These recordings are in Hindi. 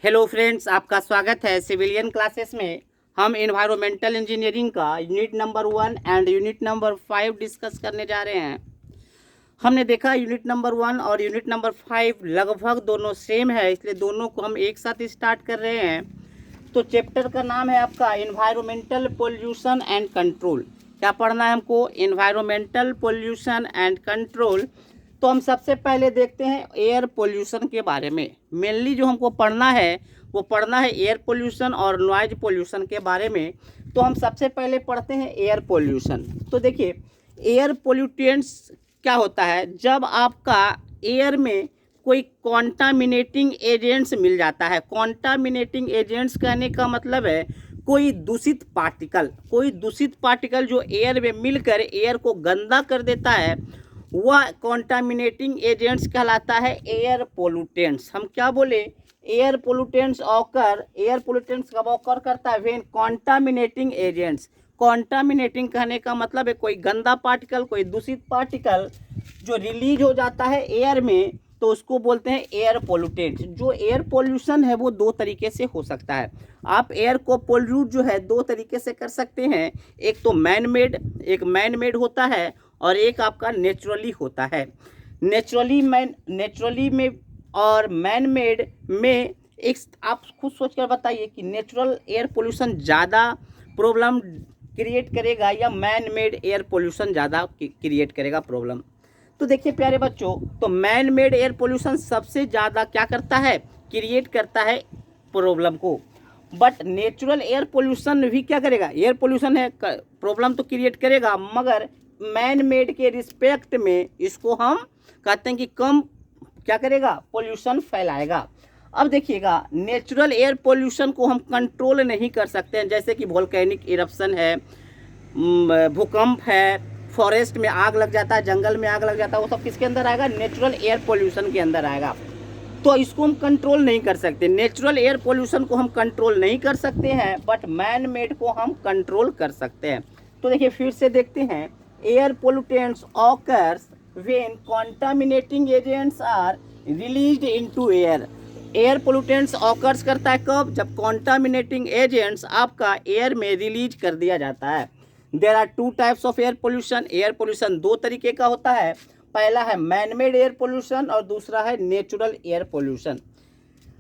हेलो फ्रेंड्स, आपका स्वागत है सिविलियन क्लासेस में। हम एनवायरमेंटल इंजीनियरिंग का unit number 1 and unit number 5 discuss करने जा रहे हैं। हमने देखा यूनिट नंबर 1 और यूनिट नंबर 5 लगभग दोनों सेम है, इसलिए दोनों को हम एक साथ स्टार्ट कर रहे हैं। तो चैप्टर का नाम है आपका एनवायरमेंटल पोल्यूशन एंड कंट्रोल। क्या पढ़ना है हमको? Environmental pollution and control. तो हम सबसे पहले देखते हैं एयर पोल्यूशन के बारे में। मेनली जो हमको पढ़ना है वो पढ़ना है एयर पोल्यूशन और नॉइज पोल्यूशन के बारे में। तो हम सबसे पहले पढ़ते हैं एयर पोल्यूशन। तो देखिए, एयर पोल्यूटेंट्स क्या होता है? जब आपका एयर में कोई कॉन्टामिनेटिंग एजेंट्स मिल जाता है। कॉन्टामिनेटिंग एजेंट्स कहने का मतलब है कोई दूषित पार्टिकल जो एयर में मिलकर एयर को गंदा कर देता है, वह कॉन्टामिनेटिंग एजेंट्स कहलाता है एयर पोल्यूटेंट्स। हम क्या बोले? एयर पोल्यूटेंट्स कब ऑकर करता है? When contaminating agents. कॉन्टामिनेटिंग कहने का मतलब है कोई गंदा पार्टिकल, कोई दूषित पार्टिकल जो रिलीज हो जाता है एयर में, तो उसको बोलते हैं एयर पोल्यूटेंट। जो एयर पोल्यूशन है वो दो तरीके से हो सकता है। आप एयर को पोल्यूट जो है दो तरीके से कर सकते हैं। एक तो मैन मेड होता है और एक आपका नेचुरली होता है। नेचुरली में और मैन मेड में एक आप खुद सोच कर बताइए कि नेचुरल एयर पोल्यूशन ज़्यादा प्रॉब्लम क्रिएट करेगा या मैन मेड एयर पोल्यूशन ज़्यादा क्रिएट करेगा प्रॉब्लम? तो देखिए प्यारे बच्चों, तो मैन मेड एयर पोल्यूशन सबसे ज़्यादा क्या करता है? क्रिएट करता है प्रॉब्लम को। बट नेचुरल एयर पोल्यूशन भी क्या करेगा? एयर पोल्यूशन है, प्रॉब्लम तो क्रिएट करेगा, मगर मैन मेड के रिस्पेक्ट में इसको हम कहते हैं कि कम क्या करेगा? पोल्यूशन फैलाएगा। अब देखिएगा, नेचुरल एयर पोल्यूशन को हम कंट्रोल नहीं कर सकते हैं, जैसे कि वोल्केनिक इरप्शन है, भूकंप है, फॉरेस्ट में आग लग जाता है, जंगल में आग लग जाता है, वो सब किसके अंदर आएगा? नेचुरल एयर पोल्यूशन के अंदर आएगा। तो इसको हम कंट्रोल नहीं कर सकते। नेचुरल एयर पोल्यूशन को हम कंट्रोल नहीं कर सकते हैं, बट मैन मेड को हम कंट्रोल कर सकते हैं। तो देखिए फिर से देखते हैं, air pollutants occurs when contaminating agents are released into air. Air pollutants occurs करता है कब? जब कॉन्टामिनेटिंग एजेंट्स आपका एयर में रिलीज कर दिया जाता है। There are two types of air pollution. Air pollution दो तरीके का होता है। पहला है मैन मेड एयर पोल्यूशन और दूसरा है नेचुरल एयर पोल्यूशन।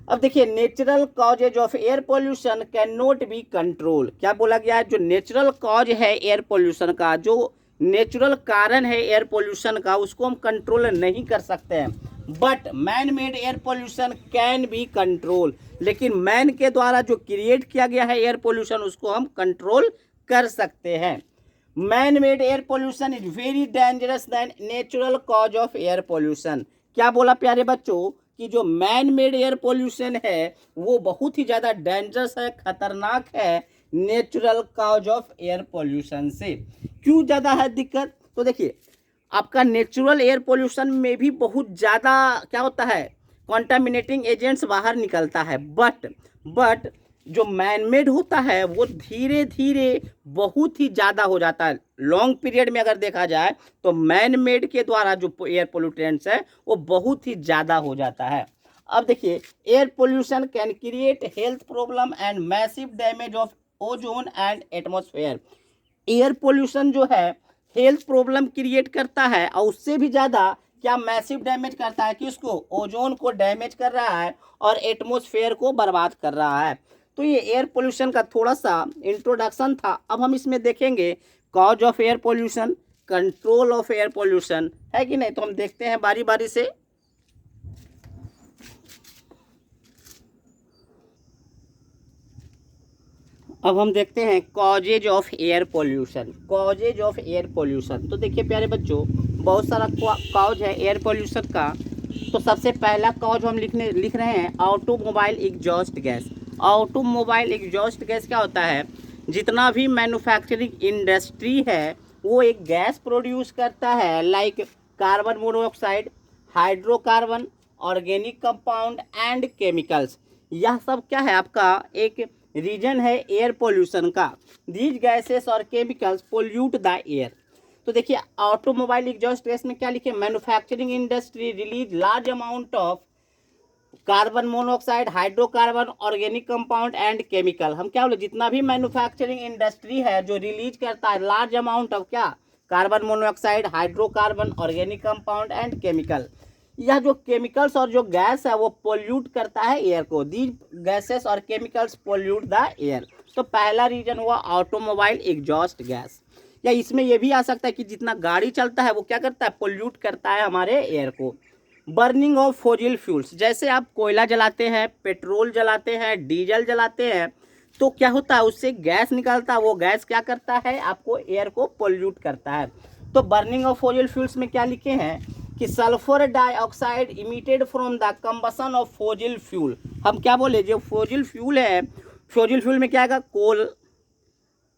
अब देखिए, natural causes of air pollution can not be control. क्या बोला गया है? जो नेचुरल कॉज है एयर पोल्यूशन का, जो नेचुरल कारण है एयर पोल्यूशन का, उसको हम कंट्रोल नहीं कर सकते हैं। But man made air pollution can be control. लेकिन मैन के द्वारा जो क्रिएट किया गया है एयर पोल्यूशन, उसको हम कंट्रोल कर सकते हैं। Man made air pollution is very dangerous than natural cause of air pollution. क्या बोला प्यारे बच्चों कि जो मैन मेड एयर पोल्यूशन है वो बहुत ही ज़्यादा डेंजरस है, खतरनाक है natural cause of air pollution से। क्यों ज़्यादा है दिक्कत? तो देखिए, आपका नेचुरल एयर पोल्यूशन में भी बहुत ज़्यादा क्या होता है? कॉन्टामिनेटिंग एजेंट्स बाहर निकलता है। बट जो मैनमेड होता है वो धीरे धीरे बहुत ही ज़्यादा हो जाता है। लॉन्ग पीरियड में अगर देखा जाए तो मैनमेड के द्वारा जो एयर पोल्यूटेंट्स है वो बहुत ही ज़्यादा हो जाता है। अब देखिए, air pollution can create health problem and massive damage of ozone and atmosphere. Air pollution जो है हेल्थ प्रॉब्लम क्रिएट करता है और उससे भी ज़्यादा क्या मैसिव डैमेज करता है? किसको? ओजोन को डैमेज कर रहा है और एटमॉस्फेयर को बर्बाद कर रहा है। तो ये एयर पोल्यूशन का थोड़ा सा इंट्रोडक्शन था। अब हम इसमें देखेंगे cause of air pollution, control of air pollution, है कि नहीं? तो हम देखते हैं बारी बारी से। अब हम देखते हैं causes of air pollution. Causes of air pollution, तो देखिए प्यारे बच्चों, बहुत सारा कॉज है एयर पोल्यूशन का। तो सबसे पहला कॉज हम लिख रहे हैं automobile exhaust gas. Automobile exhaust gas क्या होता है? जितना भी मैन्युफैक्चरिंग इंडस्ट्री है वो एक गैस प्रोड्यूस करता है, like carbon monoxide, hydrocarbon, organic compound and chemicals. यह सब क्या है? आपका एक रीजन है एयर पोल्यूशन का। दीज गैसेस और केमिकल्स पोल्यूट द एयर। तो देखिए, ऑटोमोबाइल एग्जॉस्ट गैस में क्या लिखे? Manufacturing industry release large amount of carbon monoxide, hydrocarbon, organic compound and chemical. हम क्या बोले, जितना भी मैन्युफैक्चरिंग इंडस्ट्री है जो रिलीज करता है लार्ज अमाउंट ऑफ क्या, carbon monoxide, hydrocarbon, organic compound and chemical. यह जो केमिकल्स और जो गैस है वो पोल्यूट करता है एयर को। दीज गैसेस और केमिकल्स पोल्यूट द एयर। तो पहला रीजन हुआ ऑटोमोबाइल एग्जॉस्ट गैस। या इसमें यह भी आ सकता है कि जितना गाड़ी चलता है वो क्या करता है, पोल्यूट करता है हमारे एयर को। बर्निंग ऑफ फॉसिल फ्यूल्स, जैसे आप कोयला जलाते हैं, पेट्रोल जलाते हैं, डीजल जलाते हैं, तो क्या होता है, उससे गैस निकलता है। वो गैस क्या करता है, आपको एयर को पोल्यूट करता है। तो बर्निंग ऑफ फॉसिल फ्यूल्स में क्या लिखे हैं कि sulphur dioxide emitted from the combustion of fossil fuel. हम क्या बोले, जो फॉसिल फ्यूल है, फॉसिल फ्यूल में क्या आएगा, कोल,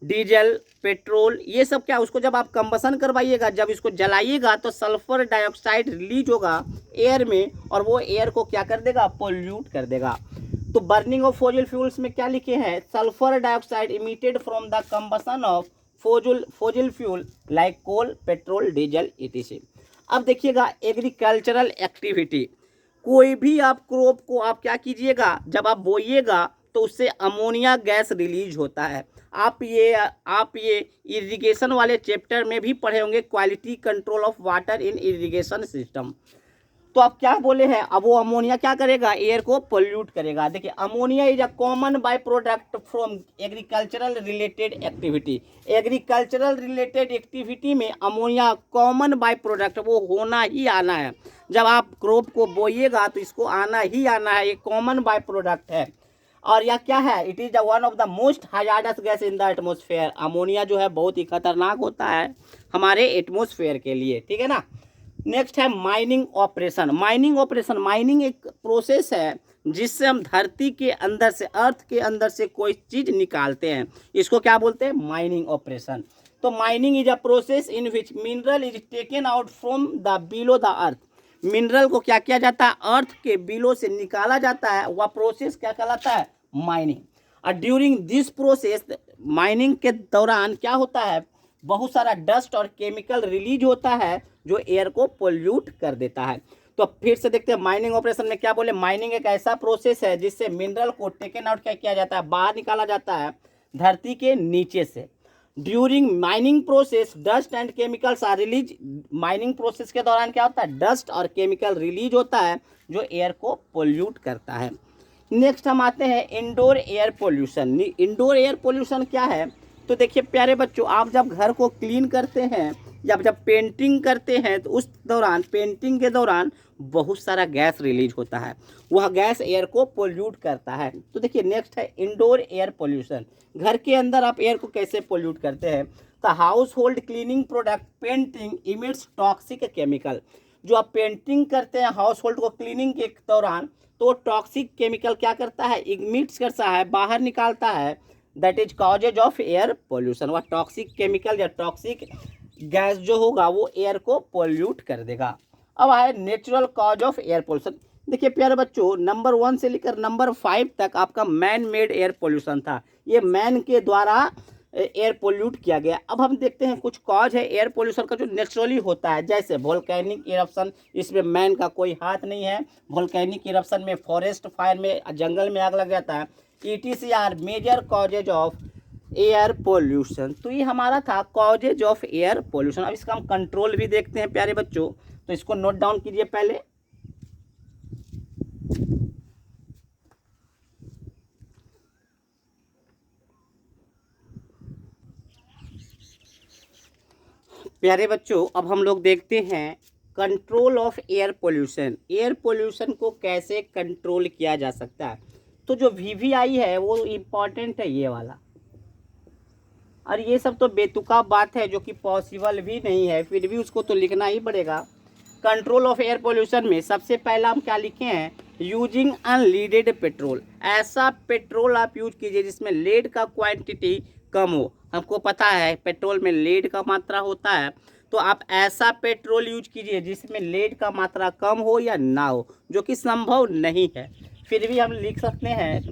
डीजल, पेट्रोल, ये सब क्या, उसको जब आप कंबसन करवाइएगा, जब इसको जलाइएगा तो सल्फर डाइऑक्साइड रिलीज होगा एयर में और वो एयर को क्या कर देगा, पोल्यूट कर देगा। तो बर्निंग ऑफ फॉसिल फ्यूल्स में क्या लिखे हैं, sulphur dioxide emitted from the combustion of fossil fuel like coal, petrol, diesel etc। अब देखिएगा एग्रीकल्चरल एक्टिविटी, कोई भी आप क्रॉप को आप क्या कीजिएगा, जब आप बोइएगा तो उससे अमोनिया गैस रिलीज होता है। आप ये इरिगेशन वाले चैप्टर में भी पढ़े होंगे, quality control of water in irrigation system. तो आप क्या बोले हैं, अब वो अमोनिया क्या करेगा, एयर को पोल्यूट करेगा। देखिए ammonia is a common by product from agricultural related activity. Agricultural related activity में अमोनिया कॉमन बाय प्रोडक्ट, वो होना ही आना है। जब आप क्रॉप को बोइएगा तो इसको आना ही आना है, ये कॉमन बाय प्रोडक्ट है। और यह क्या है, it is one of the most hazardous gas in the atmosphere. Ammonia जो है बहुत ही खतरनाक होता है हमारे एटमोसफेयर के लिए, ठीक है ना। नेक्स्ट है माइनिंग ऑपरेशन। माइनिंग एक प्रोसेस है जिससे हम धरती के अंदर से, अर्थ के अंदर से कोई चीज निकालते हैं, इसको क्या बोलते हैं, माइनिंग ऑपरेशन। तो mining is a process in which mineral is taken out from the below the earth. Mineral को क्या किया जाता है, अर्थ के बिलो से निकाला जाता है, वह प्रोसेस क्या कहलाता है, माइनिंग। और ड्यूरिंग दिस प्रोसेस, माइनिंग के दौरान क्या होता है, बहुत सारा डस्ट और केमिकल रिलीज होता है जो एयर को पोल्यूट कर देता है। तो फिर से देखते हैं माइनिंग ऑपरेशन में क्या बोले, माइनिंग एक ऐसा प्रोसेस है जिससे मिनरल को टेकन आउट क्या किया जाता है, बाहर निकाला जाता है धरती के नीचे से। During mining process dust and chemicals are release. Mining process के दौरान क्या होता है, डस्ट और केमिकल रिलीज होता है जो एयर को पोल्यूट करता है। नेक्स्ट हम आते हैं indoor air pollution. Indoor air pollution क्या है, तो देखिए प्यारे बच्चों, आप जब घर को क्लीन करते हैं या जब पेंटिंग करते हैं तो उस दौरान, पेंटिंग के दौरान बहुत सारा गैस रिलीज होता है, वह गैस एयर को पोल्यूट करता है। तो देखिए नेक्स्ट है इंडोर एयर पोल्यूशन। घर के अंदर आप एयर को कैसे पोल्यूट करते हैं, तो house hold cleaning product painting emits toxic chemical. जो आप पेंटिंग करते हैं हाउस होल्ड को क्लीनिंग के दौरान, तो टॉक्सिक केमिकल क्या करता है, इमिट्स करता है, बाहर निकालता है, that is causes of air pollution. वह टॉक्सिक केमिकल या टॉक्सिक गैस जो होगा वो एयर को पोल्यूट कर देगा। अब है natural cause of air pollution. देखिए प्यारे बच्चों, नंबर 1 से लेकर नंबर 5 तक आपका मैन मेड एयर पोल्यूशन था, ये मैन के द्वारा एयर पोल्यूट किया गया। अब हम देखते हैं कुछ कॉज है एयर पोल्यूशन का जो नेचुरली होता है, जैसे वोल्केनिक इरप्शन, इसमें मैन का कोई हाथ नहीं है। वोल्केनिक इरप्शन में, फॉरेस्ट फायर में, जंगल में आग लग जाता है। ETC are major causes of air pollution. तो ये हमारा था कॉजेज ऑफ एयर पोल्यूशन। अब इसका हम कंट्रोल भी देखते हैं प्यारे बच्चों, तो इसको नोट डाउन कीजिए पहले। प्यारे बच्चों, अब हम लोग देखते हैं control of air pollution. Air pollution को कैसे कंट्रोल किया जा सकता है। तो जो VVI है वो इम्पॉर्टेंट है, ये वाला। और ये सब तो बेतुका बात है जो कि पॉसिबल भी नहीं है, फिर भी उसको तो लिखना ही पड़ेगा। कंट्रोल ऑफ एयर पोल्यूशन में सबसे पहला हम क्या लिखे हैं, यूजिंग अनलीडेड पेट्रोल। ऐसा पेट्रोल आप यूज कीजिए जिसमें लेड का क्वांटिटी कम हो। हमको पता है पेट्रोल में लेड का मात्रा होता है, तो आप ऐसा पेट्रोल यूज कीजिए जिसमें लेड का मात्रा कम हो या ना हो, जो कि संभव नहीं है। फिर भी हम लिख सकते हैं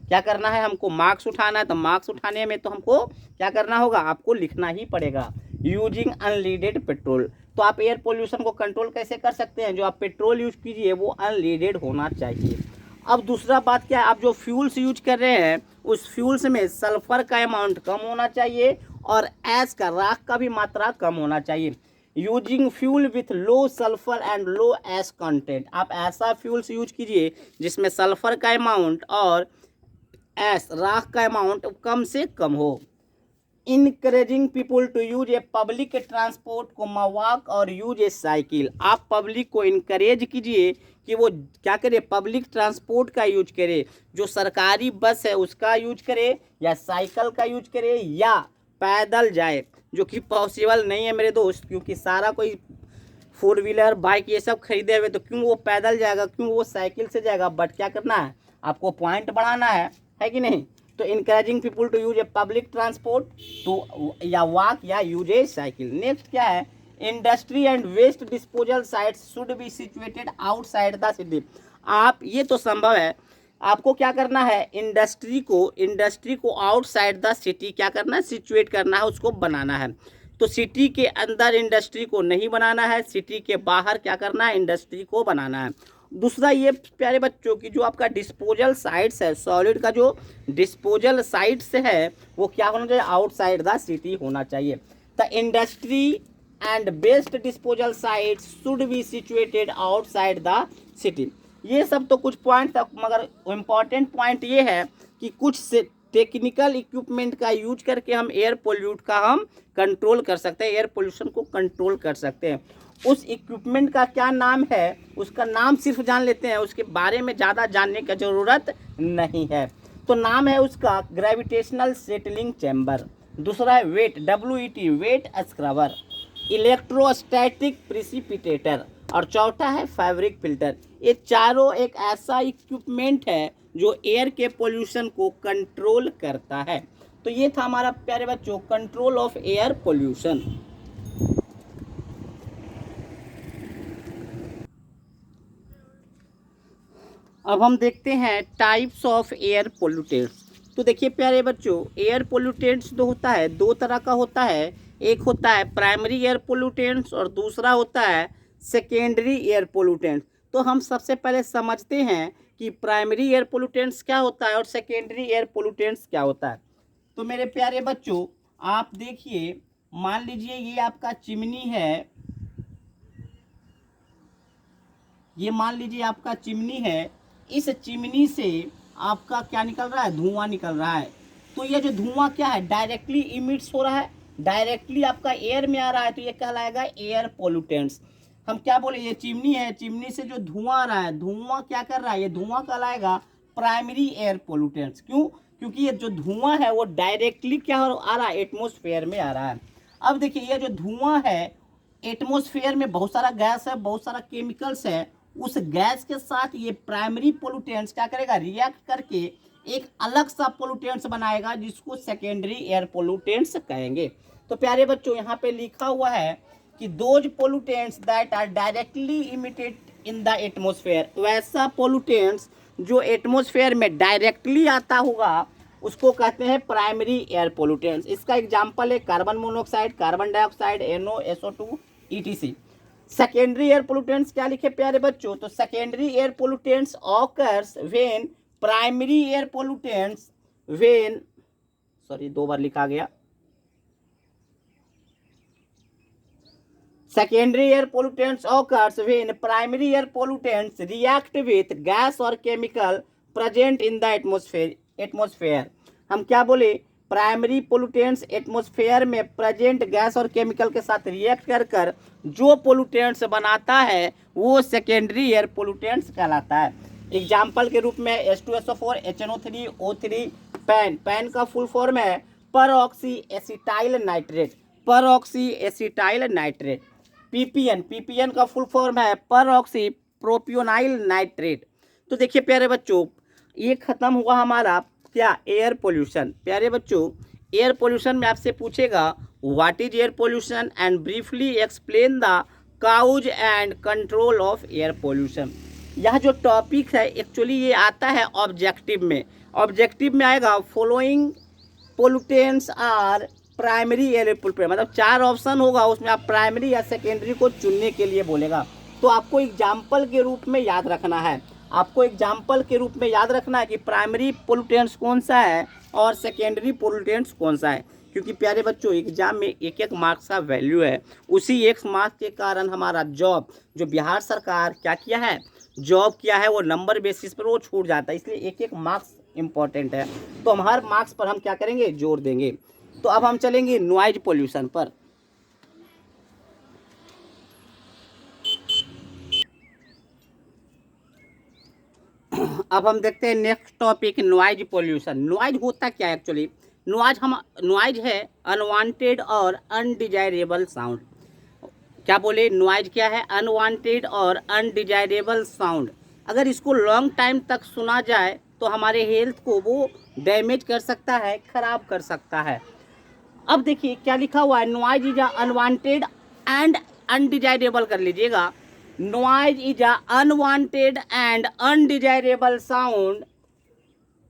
क्या करना है, हमको मार्क्स उठाना है, तो मार्क्स उठाने में तो हमको क्या करना होगा, आपको लिखना ही पड़ेगा। Using unleaded petrol. तो आप एयर पोल्यूशन को कंट्रोल कैसे कर सकते हैं? जो आप पेट्रोल यूज कीजिए वो अनलीडेड होना चाहिए। अब दूसरा बात क्या है, आप जो फ्यूल्स यूज कर रहे हैं उस फ्यूल्स में सल्फर का अमाउंट कम होना चाहिए और ऐश का, राख का भी मात्रा कम होना चाहिए। Using fuel with low sulphur and low ash content. आप ऐसा फ्यूल्स यूज कीजिए जिसमें सल्फर का अमाउंट और ऐश, राख का अमाउंट कम से कम हो। Encouraging people to use a public transport को वॉक और यूज ए साइकिल। आप पब्लिक को इनकरेज कीजिए कि वो क्या करे, पब्लिक ट्रांसपोर्ट का यूज करे, जो सरकारी बस है उसका यूज करे या साइकिल का यूज करे या पैदल जाए, जो कि पॉसिबल नहीं है मेरे दोस्त, क्योंकि सारा कोई 4 व्हीलर बाइक ये सब खरीदे हुए, तो क्यों वो पैदल जाएगा, क्यों वो साइकिल से जाएगा। बट क्या करना है, आपको पॉइंट बढ़ाना है कि नहीं। तो encouraging people to use a public transport to या वॉक या यूज ए साइकिल। नेक्स्ट क्या है, industry and waste disposal sites should be situated outside the city. आप ये तो संभव है, आपको क्या करना है, इंडस्ट्री को आउटसाइड द सिटी क्या करना है, सिचुएट करना है, उसको बनाना है। तो सिटी के अंदर इंडस्ट्री को नहीं बनाना है, सिटी के बाहर क्या करना है, इंडस्ट्री को बनाना है। दूसरा ये प्यारे बच्चों की जो आपका डिस्पोजल साइट्स है, सॉलिड का जो डिस्पोजल साइट्स है वो क्या होना चाहिए, आउटसाइड द सिटी होना चाहिए। The industry and waste disposal sites should be situated outside the city. ये सब तो कुछ पॉइंट था, मगर इम्पॉर्टेंट पॉइंट ये है कि कुछ से टेक्निकल इक्विपमेंट का यूज करके हम एयर पोल्यूट का हम कंट्रोल कर सकते हैं, एयर पोल्यूशन को कंट्रोल कर सकते हैं। उस इक्विपमेंट का क्या नाम है, उसका नाम सिर्फ जान लेते हैं, उसके बारे में ज़्यादा जानने की ज़रूरत नहीं है। तो नाम है उसका ग्रेविटेशनल सेटलिंग चैम्बर, दूसरा है wet, WET wet scrubber, electrostatic precipitator, और चौथा है फैब्रिक फिल्टर। ये चारों एक ऐसा इक्विपमेंट है जो एयर के पोल्यूशन को कंट्रोल करता है। तो ये था हमारा प्यारे बच्चों कंट्रोल ऑफ एयर पोल्यूशन। अब हम देखते हैं टाइप्स ऑफ एयर पोल्यूटेंट्स। तो देखिए प्यारे बच्चों, एयर पोल्यूटेंट्स जो होता है दो तरह का होता है, एक होता है प्राइमरी एयर पोल्यूटेंट्स और दूसरा होता है सेकेंडरी एयर पोल्यूटेंट्स। तो हम सबसे पहले समझते हैं कि प्राइमरी एयर पोल्यूटेंट्स क्या होता है और सेकेंडरी एयर पोल्यूटेंट्स क्या होता है। तो मेरे प्यारे बच्चों आप देखिए, मान लीजिए ये आपका चिमनी है, ये मान लीजिए आपका चिमनी है, इस चिमनी से आपका क्या निकल रहा है, धुआं निकल रहा है। तो ये जो धुआं क्या है, डायरेक्टली इमिट्स हो रहा है, डायरेक्टली आपका एयर में आ रहा है, तो ये कहलाएगा एयर पोल्यूटेंट्स। हम क्या बोले, ये चिमनी है, चिमनी से जो धुआं आ रहा है, धुआं क्या कर रहा है, ये धुआं कहलाएगा प्राइमरी एयर पोल्यूटेंट्स। क्यों, क्योंकि ये जो धुआं है वो डायरेक्टली क्या आ रहा है, एटमोस्फेयर में आ रहा है। अब देखिए ये जो धुआं है, एटमोस्फेयर में बहुत सारा गैस है, बहुत सारा केमिकल्स है, उस गैस के साथ ये प्राइमरी पोल्यूटेंट्स क्या करेगा, रिएक्ट करके एक अलग सा पोल्यूटेंट्स बनाएगा जिसको सेकेंडरी एयर पोल्यूटेंट्स कहेंगे। तो प्यारे बच्चों यहाँ पे लिखा हुआ है कि those pollutants that are directly emitted in the atmosphere, वैसा पोल्यूटेंट्स जो एटमोस्फेयर में डायरेक्टली आता होगा उसको कहते हैं प्राइमरी एयर पोल्यूटेंट्स। इसका एग्जाम्पल है carbon monoxide, carbon dioxide, NO, SO2 ETC। Secondary air pollutants क्या लिखे प्यारे बच्चों, तो secondary air pollutants occurs when primary air pollutants when, sorry 2 बार लिखा गया, secondary air pollutants occurs when primary air pollutants react with gas or chemical present in the atmosphere। हम क्या बोले, प्राइमरी पोल्यूटेंट्स एटमॉस्फेयर में प्रेजेंट गैस और केमिकल के साथ रिएक्ट कर कर जो पोल्यूटेंट्स बनाता है वो सेकेंडरी एयर पोल्यूटेंट्स कहलाता है। एग्जाम्पल के रूप में H2SO4, HNO3, O3, पैन का फुल फॉर्म है पर ऑक्सी एसिटाइल नाइट्रेट, पर ऑक्सी एसिटाइल नाइट्रेट। PPN का फुल फॉर्म है पर ऑक्सी प्रोपियोनाइल नाइट्रेट। तो देखिए प्यारे बच्चों, ये खत्म हुआ हमारा क्या, एयर पोल्यूशन। प्यारे बच्चों एयर पोल्यूशन में आपसे पूछेगा what is air pollution and briefly explain the cows and control of air pollution. यह जो टॉपिक है एक्चुअली ये आता है ऑब्जेक्टिव में, ऑब्जेक्टिव में आएगा following pollutants are primary air pollution, मतलब 4 ऑप्शन होगा, उसमें आप प्राइमरी या सेकेंडरी को चुनने के लिए बोलेगा। तो आपको एग्जाम्पल के रूप में याद रखना है, आपको एग्जाम्पल के रूप में याद रखना है कि प्राइमरी पोल्यूटेंट्स कौन सा है और सेकेंडरी पोल्यूटेंट्स कौन सा है। क्योंकि प्यारे बच्चों, एग्जाम में एक एक मार्क्स का वैल्यू है, उसी एक मार्क्स के कारण हमारा जॉब जो बिहार सरकार क्या किया है, जॉब किया है, वो नंबर बेसिस पर वो छूट जाता है, इसलिए एक एक मार्क्स इंपॉर्टेंट है। तो हम हर मार्क्स पर हम क्या करेंगे, जोर देंगे। तो अब हम चलेंगे नॉइज पोल्यूशन पर। अब हम देखते हैं next topic, noise pollution. Noise होता क्या है एक्चुअली? नॉइज है अनवांटेड और अनडिजायरेबल साउंड। क्या बोले, नॉइज क्या है? अनवांटेड और अनडिजायरेबल साउंड। अगर इसको लॉन्ग टाइम तक सुना जाए तो हमारे हेल्थ को वो डैमेज कर सकता है, खराब कर सकता है। अब देखिए क्या लिखा हुआ है, noise is unwanted and undesirable, कर लीजिएगा। Noise is unwanted and undesirable sound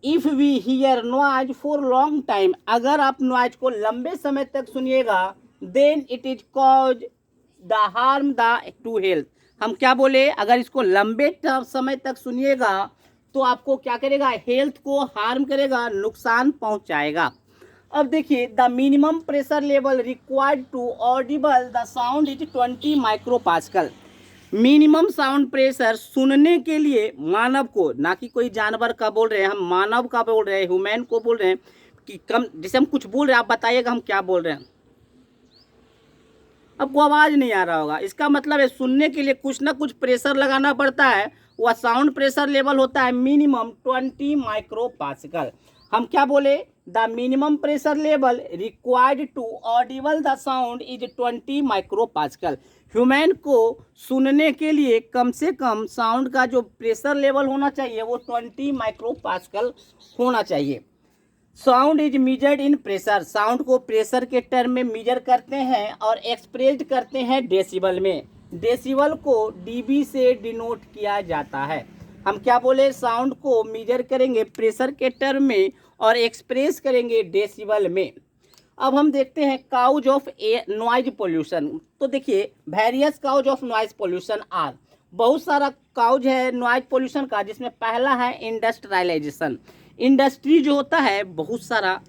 if we hear noise for long time. अगर आप नॉइज को लंबे समय तक सुनिएगा, then it is cause the harm the to health. हम क्या बोले, अगर इसको लंबे समय तक सुनिएगा तो आपको क्या करेगा, हेल्थ को हार्म करेगा, नुकसान पहुंचाएगा। अब देखिए, the minimum pressure level required to audible the sound is 20 micropascal. Minimum sound pressure सुनने के लिए मानव को, ना कि कोई जानवर का बोल रहे हैं, हम मानव का बोल रहे हैं, ह्यूमन को बोल रहे हैं कि कम, जैसे हम कुछ बोल रहे हैं, आप बताइएगा हम क्या बोल रहे हैं। आपको आवाज़ नहीं आ रहा होगा, इसका मतलब है सुनने के लिए कुछ ना कुछ प्रेशर लगाना पड़ता है। वह साउंड प्रेशर लेवल होता है मिनिमम 20 माइक्रोपास्कल। हम क्या बोले, the minimum pressure level required to audible the sound is 20 micropascal. Human को सुनने के लिए कम से कम साउंड का जो प्रेशर लेवल होना चाहिए वो 20 माइक्रोपास्कल होना चाहिए। Sound is measured in pressure, sound को प्रेशर के टर्म में मेजर करते हैं और एक्सप्रेस्ड करते हैं डेसिबल में। डेसिबल को डीबी से डिनोट किया जाता है। हम क्या बोले, साउंड को मेजर करेंगे प्रेशर के टर्म में और एक्सप्रेस करेंगे डेसिबल में। अब हम देखते हैं काउज ऑफ नॉइज पोल्यूशन। तो देखिए, various cause of noise pollution are, बहुत सारा काउज है नॉइज पोल्यूशन का, जिसमें पहला है इंडस्ट्रियलाइजेशन। इंडस्ट्री जो होता है बहुत सारा,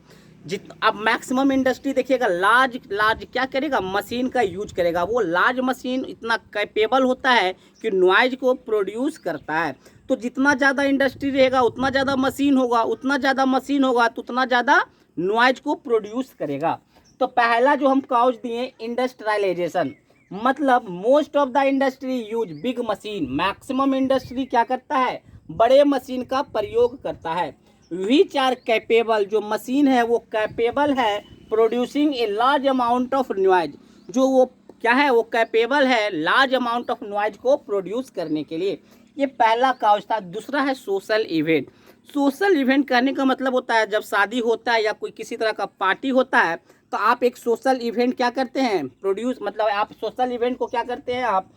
अब मैक्सिमम इंडस्ट्री देखिएगा लार्ज क्या करेगा, मशीन का यूज करेगा। वो लार्ज मशीन इतना कैपेबल होता है कि नॉइज को प्रोड्यूस करता है। तो जितना ज़्यादा इंडस्ट्री रहेगा उतना ज़्यादा मशीन होगा, उतना ज़्यादा मशीन होगा तो उतना ज़्यादा नॉइज को प्रोड्यूस करेगा। तो पहला जो हम काउज दिए इंडस्ट्रियलाइजेशन, मतलब most of the industry use big machine. Maximum industry क्या करता है, बड़े मशीन का प्रयोग करता है। विच आर कैपेबल, जो मशीन है वो कैपेबल है producing a large amount of noise, जो वो क्या है, वो कैपेबल है लार्ज अमाउंट ऑफ नॉइज को प्रोड्यूस करने के लिए। ये पहला काउज था। दूसरा है सोशल इवेंट। सोशल इवेंट कहने का मतलब होता है जब शादी होता है या कोई किसी तरह का पार्टी होता है तो आप एक सोशल इवेंट क्या करते हैं, प्रोड्यूस, मतलब आप सोशल इवेंट को क्या करते हैं, आप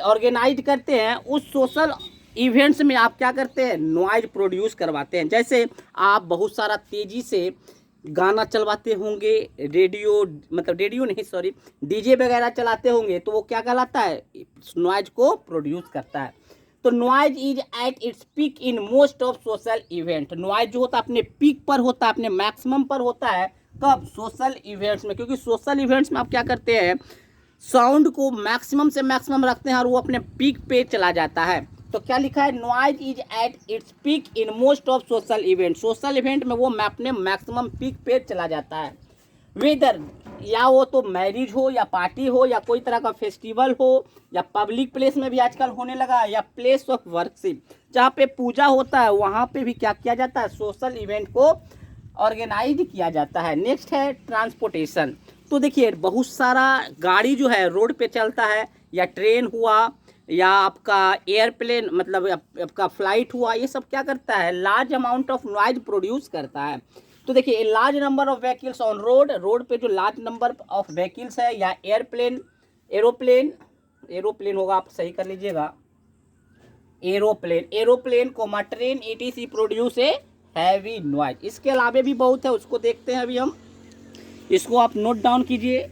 ऑर्गेनाइज करते हैं। उस सोशल इवेंट्स में आप क्या करते हैं, नॉइज प्रोड्यूस करवाते हैं। जैसे आप बहुत सारा तेज़ी से गाना चलवाते होंगे, रेडियो, मतलब रेडियो नहीं सॉरी, डीजे वगैरह चलाते होंगे, तो वो क्या कहलाता है, नॉइज को प्रोड्यूस करता है। तो noise is at its peak in most of social event. Noise जो होता है अपने पीक पर होता है, अपने मैक्सिमम पर होता है, कब, सोशल इवेंट्स में। क्योंकि सोशल इवेंट्स में आप क्या करते हैं, साउंड को मैक्सिमम से मैक्सिमम रखते हैं और वो अपने पीक पे चला जाता है। तो क्या लिखा है, noise is at its peak in most of social event. Social event में वो अपने मैक्सिमम पीक पे चला जाता है। वेदर, या वो तो मैरिज हो या पार्टी हो या कोई तरह का फेस्टिवल हो या पब्लिक प्लेस में भी आजकल होने लगा है, या प्लेस ऑफ वर्शिप जहाँ पे पूजा होता है वहाँ पे भी क्या किया जाता है, सोशल इवेंट को ऑर्गेनाइज किया जाता है। नेक्स्ट है ट्रांसपोर्टेशन। तो देखिए बहुत सारा गाड़ी जो है रोड पे चलता है, या ट्रेन हुआ या आपका एयरप्लेन, मतलब आपका फ्लाइट हुआ, ये सब क्या करता है, large amount of noise produce करता है। तो देखिए large number of vehicles on road, road पे जो लार्ज नंबर ऑफ व्हीकल्स है, या एरोप्लेन होगा, आप सही कर लीजिएगा, एरोप्लेन को train etc produce a heavy noise. इसके अलावा भी बहुत है, उसको देखते हैं अभी हम। इसको आप नोट डाउन कीजिए